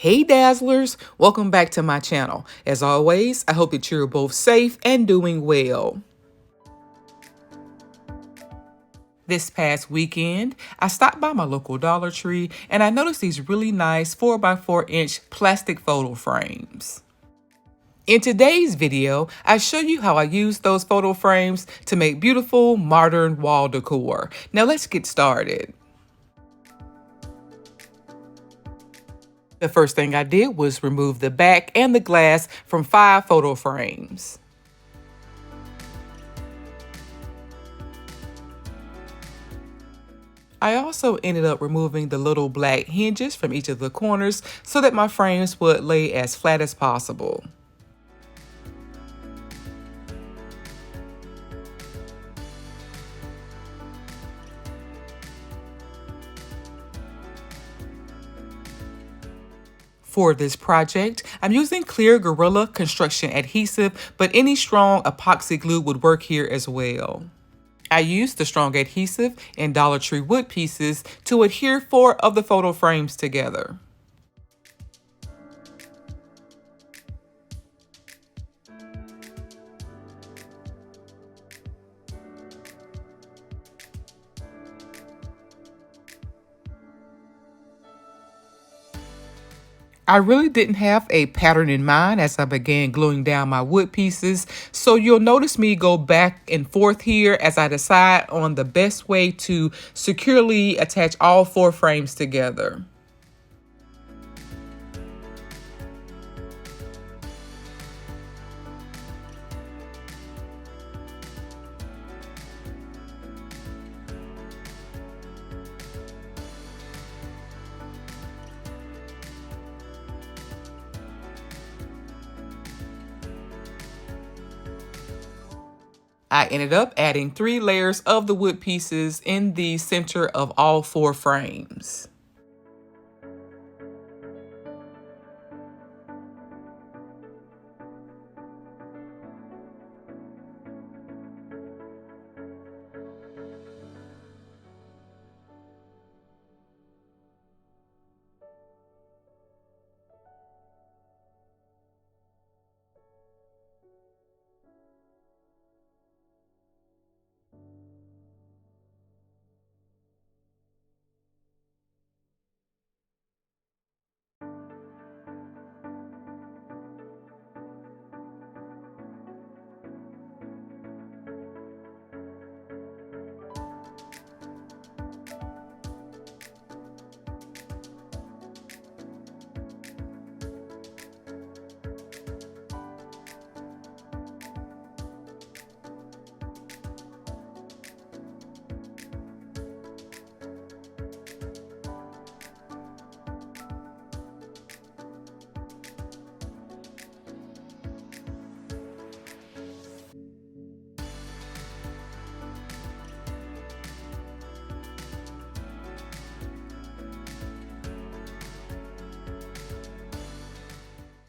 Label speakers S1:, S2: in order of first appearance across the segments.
S1: Hey Dazzlers, welcome back to my channel. As always, I hope that you're both safe and doing well. This past weekend, I stopped by my local Dollar Tree and I noticed these really nice 4x4-inch plastic photo frames. In today's video, I show you how I use those photo frames to make beautiful modern wall decor. Now let's get started. The first thing I did was remove the back and the glass from 5 photo frames. I also ended up removing the little black hinges from each of the corners so that my frames would lay as flat as possible. For this project, I'm using clear Gorilla construction adhesive, but any strong epoxy glue would work here as well. I used the strong adhesive and Dollar Tree wood pieces to adhere 4 of the photo frames together. I really didn't have a pattern in mind as I began gluing down my wood pieces, so you'll notice me go back and forth here as I decide on the best way to securely attach all 4 frames together. I ended up adding 3 layers of the wood pieces in the center of all 4 frames.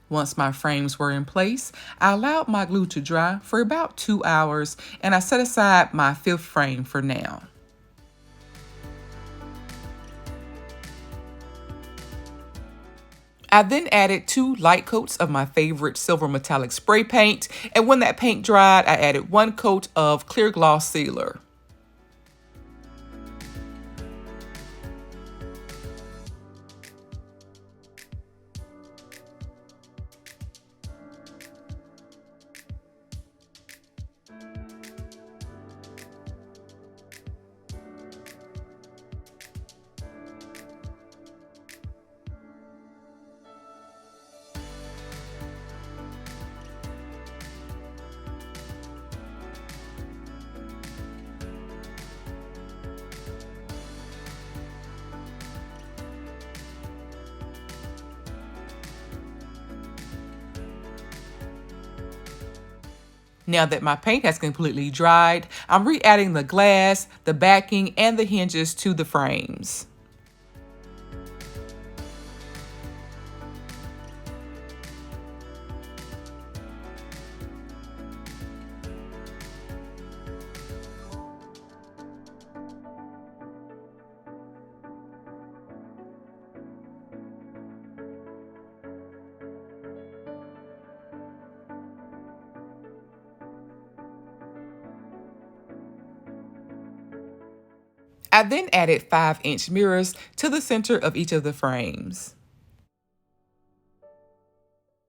S1: Once my frames were in place, I allowed my glue to dry for about 2 hours and I set aside my 5th frame for now. I then added 2 light coats of my favorite silver metallic spray paint, and when that paint dried, I added 1 coat of clear gloss sealer. Now that my paint has completely dried, I'm re-adding the glass, the backing, and the hinges to the frames. I then added 5-inch mirrors to the center of each of the frames.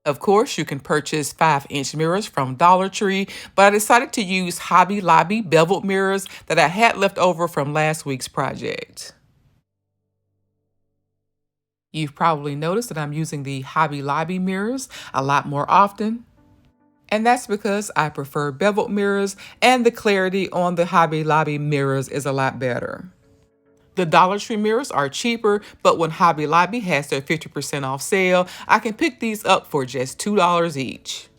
S1: Of course, you can purchase 5-inch mirrors from Dollar Tree, but I decided to use Hobby Lobby beveled mirrors that I had left over from last week's project. You've probably noticed that I'm using the Hobby Lobby mirrors a lot more often. And that's because I prefer beveled mirrors and the clarity on the Hobby Lobby mirrors is a lot better. The Dollar Tree mirrors are cheaper, but when Hobby Lobby has their 50% off sale, I can pick these up for just $2 each.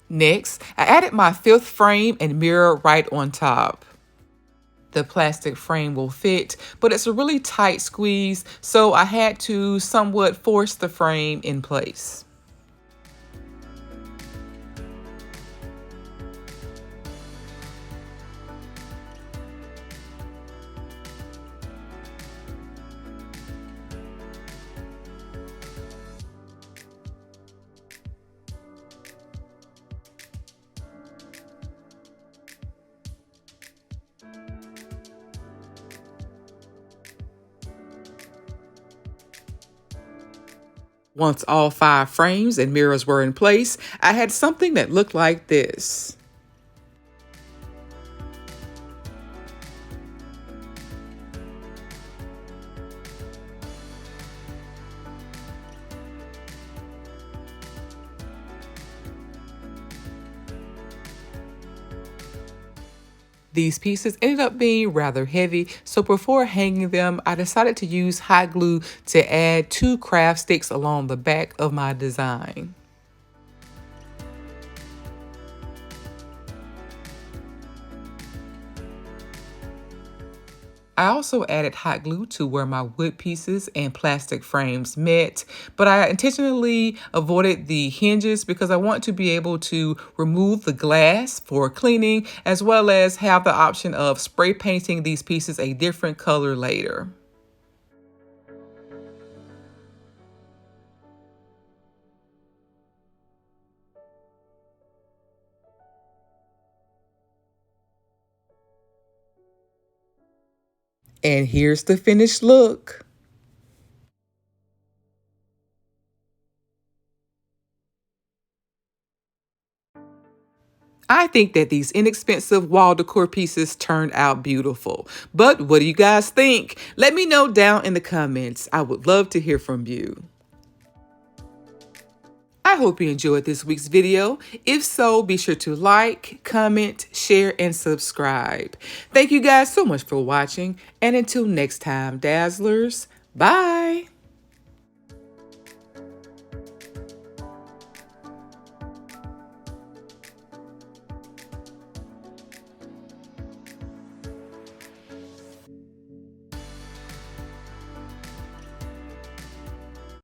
S1: Next, I added my 5th frame and mirror right on top. The plastic frame will fit, but it's a really tight squeeze, so I had to somewhat force the frame in place. Once all 5 frames and mirrors were in place, I had something that looked like this. These pieces ended up being rather heavy, so before hanging them, I decided to use hot glue to add 2 craft sticks along the back of my design. I also added hot glue to where my wood pieces and plastic frames met, but I intentionally avoided the hinges because I want to be able to remove the glass for cleaning, as well as have the option of spray painting these pieces a different color later. And here's the finished look. I think that these inexpensive wall decor pieces turned out beautiful. But what do you guys think? Let me know down in the comments. I would love to hear from you. I hope you enjoyed this week's video. If so, be sure to like, comment, share, and subscribe. Thank you guys so much for watching. And until next time, Dazzlers, bye.